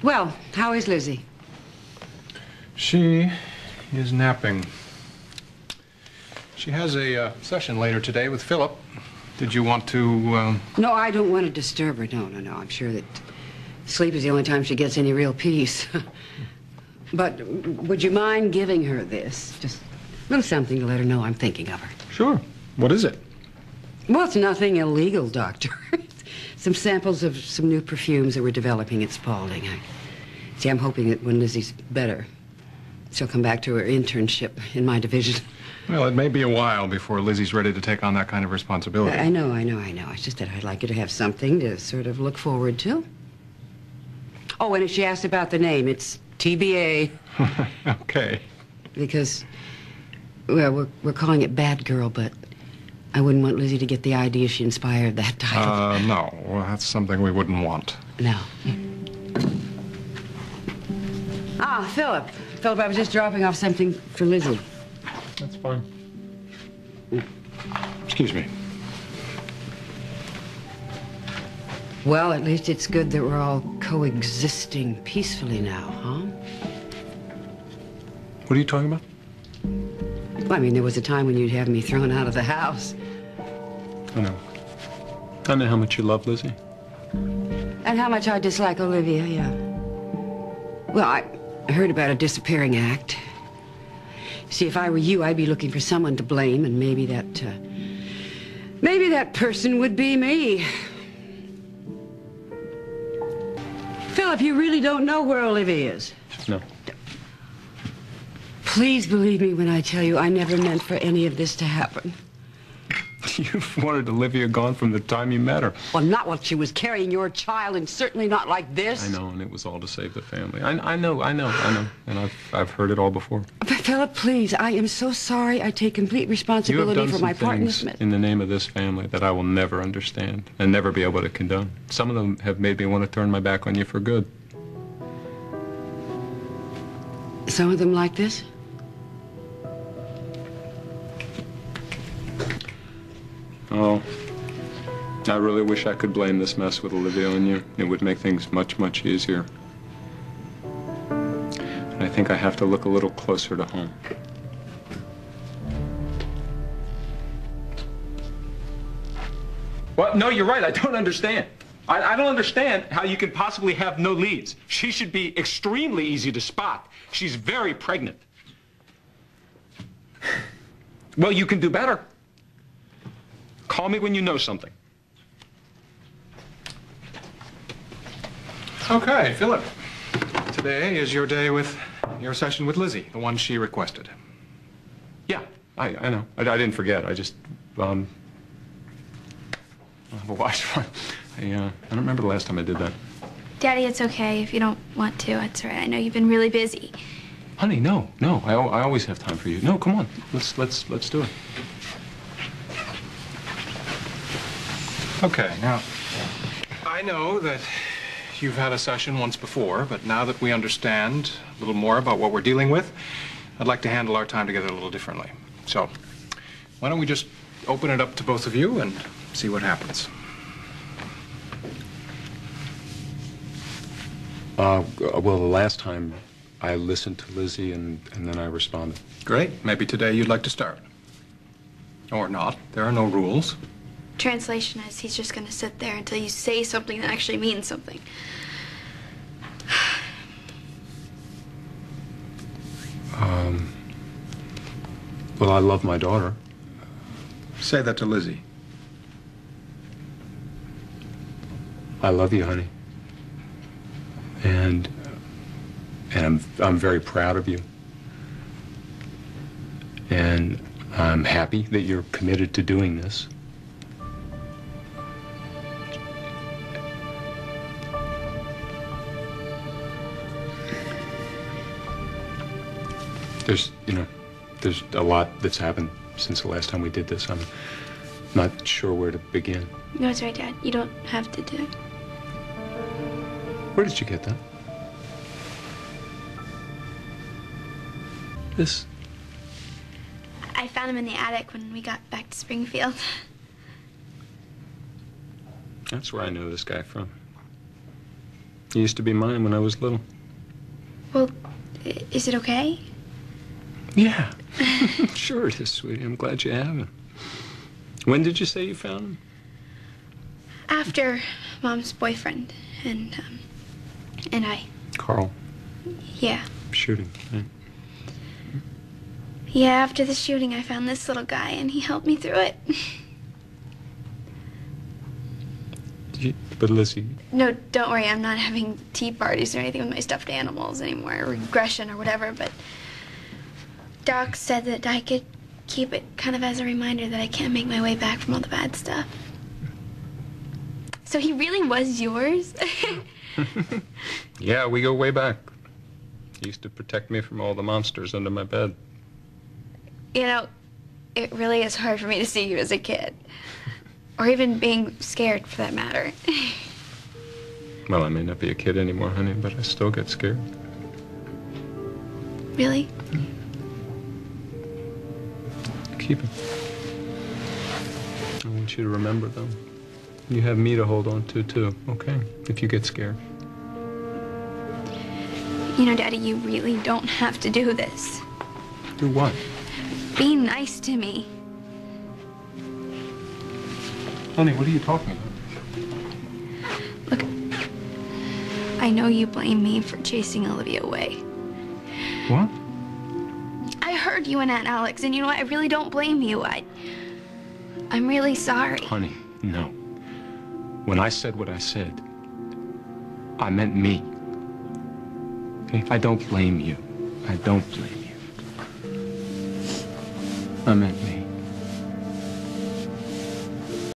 Well, how is Lizzie? She is napping. She has a session later today with Phillip. Did you want to, No, I don't want to disturb her. No. I'm sure that sleep is the only time she gets any real peace. But would you mind giving her this? Just a little something to let her know I'm thinking of her. Sure. What is it? Well, it's nothing illegal, Doctor. Some samples of some new perfumes that we're developing at Spaulding. I'm hoping that when Lizzie's better, she'll come back to her internship in my division. Well, it may be a while before Lizzie's ready to take on that kind of responsibility. I know. It's just that I'd like her to have something to sort of look forward to. Oh, and if she asked about the name, it's TBA. Okay. Because, well, we're calling it Bad Girl, but I wouldn't want Lizzie to get the idea she inspired that title. No. Well, that's something we wouldn't want. No. Ah, Phillip. Phillip, I was just dropping off something for Lizzie. That's fine. Excuse me. Well, at least it's good that we're all coexisting peacefully now, huh? What are you talking about? Well, I mean, there was a time when you'd have me thrown out of the house. I know. I know how much you love Lizzie. And how much I dislike Olivia, yeah. Well, I heard about a disappearing act. See, if I were you, I'd be looking for someone to blame, and maybe that person would be me. Phillip, you really don't know where Olivia is? No. Please believe me when I tell you I never meant for any of this to happen. You've wanted Olivia gone from the time you met her. Well, not while she was carrying your child, and certainly not like this. I know, and it was all to save the family. I know. And I've heard it all before. But Phillip, please, I am so sorry. I take complete responsibility for my part in this. In the name of this family that I will never understand and never be able to condone. Some of them have made me want to turn my back on you for good. Some of them like this? Oh, I really wish I could blame this mess with Olivia on you. It would make things much, much easier. And I think I have to look a little closer to home. Well, no, you're right. I don't understand. I don't understand how you could possibly have no leads. She should be extremely easy to spot. She's very pregnant. Well, you can do better. Call me when you know something. Okay, Phillip. Today is your day with your session with Lizzie, the one she requested. Yeah, I know. I didn't forget. I just, I have a watch. I don't remember the last time I did that. Daddy, it's okay if you don't want to. It's all right. I know you've been really busy. Honey, no. I always have time for you. No, come on. Let's do it. Okay, now, I know that you've had a session once before, but now that we understand a little more about what we're dealing with, I'd like to handle our time together a little differently. So, why don't we just open it up to both of you and see what happens? Well, the last time I listened to Lizzie and then I responded. Great. Maybe today you'd like to start. Or not. There are no rules. Translation is he's just going to sit there until you say something that actually means something. Well, I love my daughter. Say that to Lizzie. I love you, honey. And I'm very proud of you. And I'm happy that you're committed to doing this. There's a lot that's happened since the last time we did this. I'm not sure where to begin. No, it's right, Dad. You don't have to do it. Where did you get that? This? I found him in the attic when we got back to Springfield. That's where I know this guy from. It used to be mine when I was little. Well, is it okay? Yeah. Sure it is, sweetie. I'm glad you have it. When did you say you found him? After Mom's boyfriend and I. Carl. Yeah. Shooting, right? Yeah, after the shooting, I found this little guy, and he helped me through it. But Lizzie... No, don't worry. I'm not having tea parties or anything with my stuffed animals anymore, or regression or whatever, but Doc said that I could keep it kind of as a reminder that I can't make my way back from all the bad stuff. So he really was yours? Yeah, we go way back. He used to protect me from all the monsters under my bed. You know, it really is hard for me to see you as a kid. Or even being scared, for that matter. Well, I may not be a kid anymore, honey, but I still get scared. Really? Keep it. I want you to remember, though. You have me to hold on to, too, okay? If you get scared. You know, Daddy, you really don't have to do this. Do what? Be nice to me. Honey, what are you talking about? Look, I know you blame me for chasing Olivia away. What? I heard you and Aunt Alex, and you know what? I really don't blame you. I'm really sorry. Honey, no. When I said what I said, I meant me. Okay? I don't blame you. I don't blame you. I meant me.